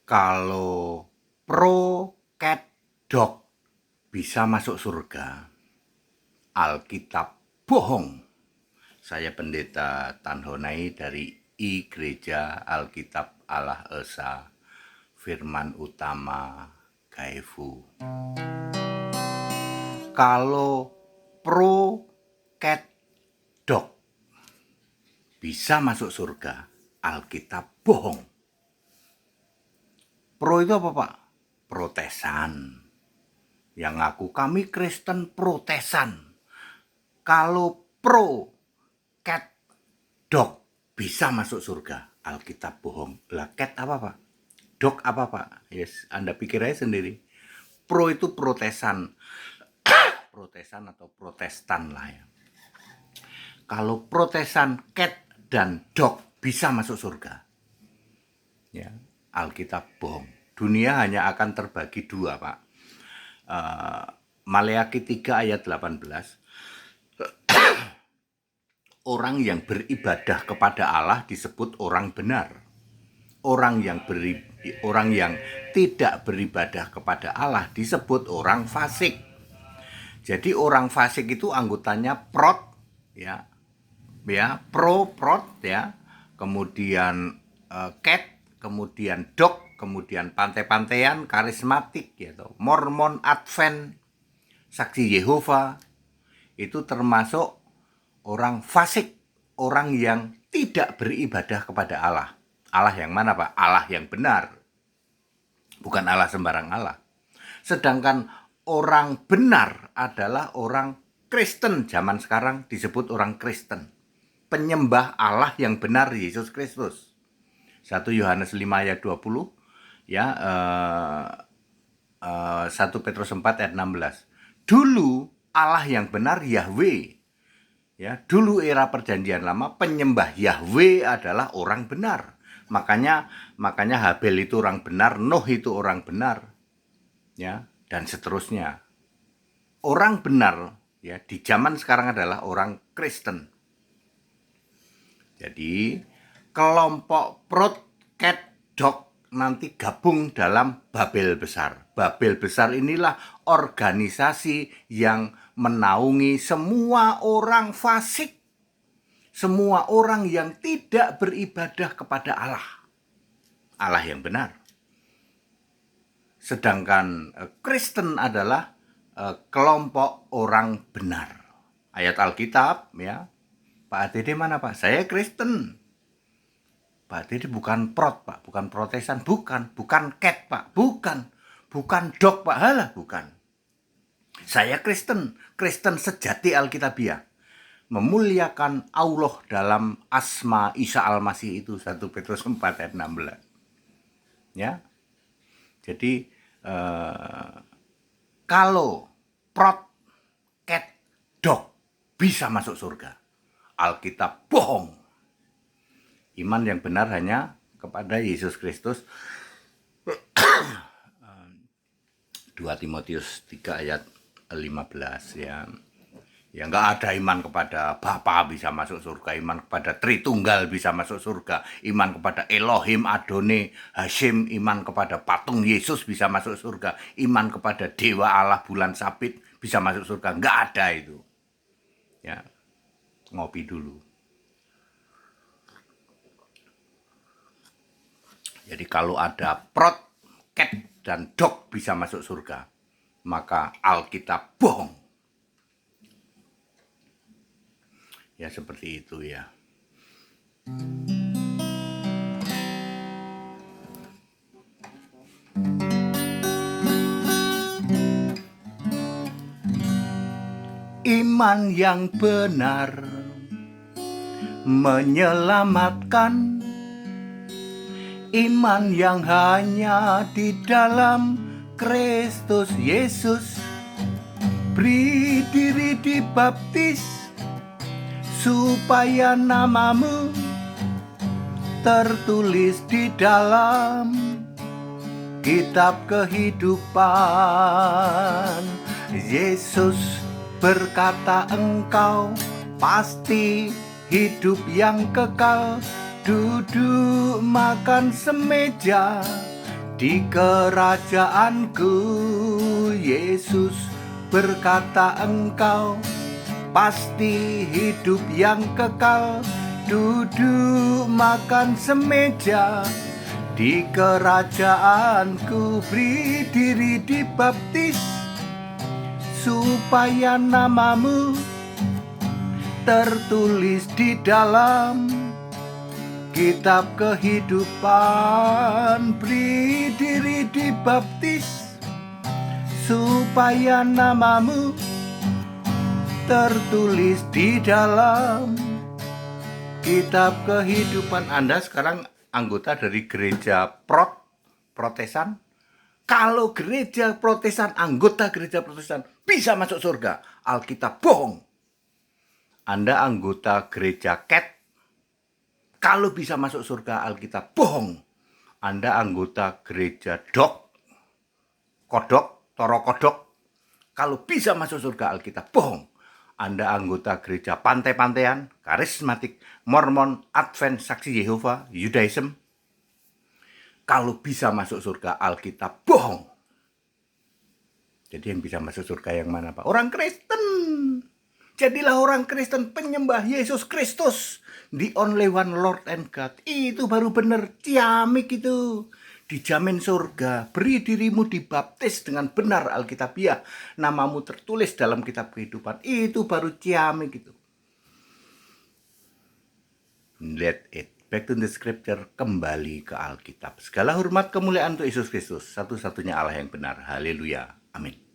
Kalau pro cat dog bisa masuk surga, Alkitab bohong. Saya Pendeta Tanhonai dari I Gereja Alkitab Allah Esa Firman Utama Gaifu. Kalau pro cat dog bisa masuk surga, Alkitab bohong. Pro itu apa, Pak? Protesan. Yang ngaku kami Kristen protesan. Kalau pro cat dog bisa masuk surga, Alkitab bohong. Lah cat apa, Pak? Dog apa, Pak? Yes, Anda pikir aja sendiri. Pro itu protesan. Protesan atau protestan lah ya. Kalau protesan cat dan dog bisa masuk surga, ya, Alkitab bohong. Dunia hanya akan terbagi dua, Pak. Maleakhi 3 ayat 18. Orang yang beribadah kepada Allah disebut orang benar. Orang yang tidak beribadah kepada Allah disebut orang fasik. Jadi orang fasik itu anggotanya prot, ya, prot, ya, kemudian cat, kemudian dog, kemudian pantai-pantaian, karismatik, gitu, Mormon, Advent, Saksi Yehova, itu termasuk orang fasik, orang yang tidak beribadah kepada Allah. Allah yang mana, Pak? Allah yang benar, bukan Allah sembarang Allah. Sedangkan orang benar adalah orang Kristen. Zaman sekarang disebut orang Kristen, penyembah Allah yang benar, Yesus Kristus. 1 Yohanes 5 ayat 20, ya, 1 Petrus 4 ayat 16. Dulu Allah yang benar Yahweh, ya, dulu era perjanjian lama penyembah Yahweh adalah orang benar. Makanya Habel itu orang benar, Nuh itu orang benar, ya, dan seterusnya. Orang benar, ya, di zaman sekarang adalah orang Kristen. Jadi kelompok prot cat dog nanti gabung dalam Babel besar. Babel besar inilah organisasi yang menaungi semua orang fasik, semua orang yang tidak beribadah kepada Allah, Allah yang benar. Sedangkan Kristen adalah kelompok orang benar. Ayat Alkitab, ya. Pak ATD mana, Pak? Saya Kristen. Pak ATD bukan prot, Pak, bukan protesan, bukan cat, Pak, bukan dog, Pak, halah, bukan. Saya Kristen sejati Alkitabiah, memuliakan Allah dalam asma Isa Al-Masih itu, 1 Petrus 4 ayat 16. Ya. Jadi kalau prot cat dog bisa masuk surga, Alkitab bohong. Iman yang benar hanya kepada Yesus Kristus. 2 Timotius 3 ayat 15, ya. Ya, nggak ada iman kepada Bapa bisa masuk surga, iman kepada Tritunggal bisa masuk surga, iman kepada Elohim, Adone, Hashim, iman kepada patung Yesus bisa masuk surga, iman kepada Dewa Allah bulan sabit bisa masuk surga. Nggak ada itu. Ya, ngopi dulu. Jadi kalau ada prot, cat, dan dog bisa masuk surga, maka Alkitab bohong. Ya, seperti itu, ya. Iman yang benar menyelamatkan, iman yang hanya di dalam Kristus Yesus. Beri diri dibaptis supaya namamu tertulis di dalam kitab kehidupan. Yesus berkata engkau pasti hidup yang kekal, duduk makan semeja Di kerajaanku, Yesus berkata engkau pasti hidup yang kekal, duduk makan semeja. Di kerajaanku beri diri dibaptis, supaya namamu tertulis di dalam kitab kehidupan. Beri diri dibaptis, supaya namamu tertulis di dalam kitab kehidupan. Anda sekarang anggota dari gereja Protesan. Kalau gereja Protesan, anggota gereja Protesan bisa masuk surga, Alkitab bohong. Anda anggota gereja kalau bisa masuk surga, Alkitab bohong. Anda anggota gereja Toro Kodok, kalau bisa masuk surga, Alkitab bohong. Anda anggota gereja pantai-pantaian, karismatik, Mormon, Advent, Saksi Yehova, Judaism, kalau bisa masuk surga, Alkitab bohong. Jadi yang bisa masuk surga yang mana, Pak? Orang Kristen. Jadilah orang Kristen, penyembah Yesus Kristus, the only one Lord and God. Itu baru benar, ciamik itu. Dijamin surga. Beri dirimu dibaptis dengan benar Alkitabiah, namamu tertulis dalam kitab kehidupan. Itu baru ciamik itu. Let it back to the scripture, kembali ke Alkitab. Segala hormat kemuliaan untuk Yesus Kristus, satu-satunya Allah yang benar. Haleluya. Amin.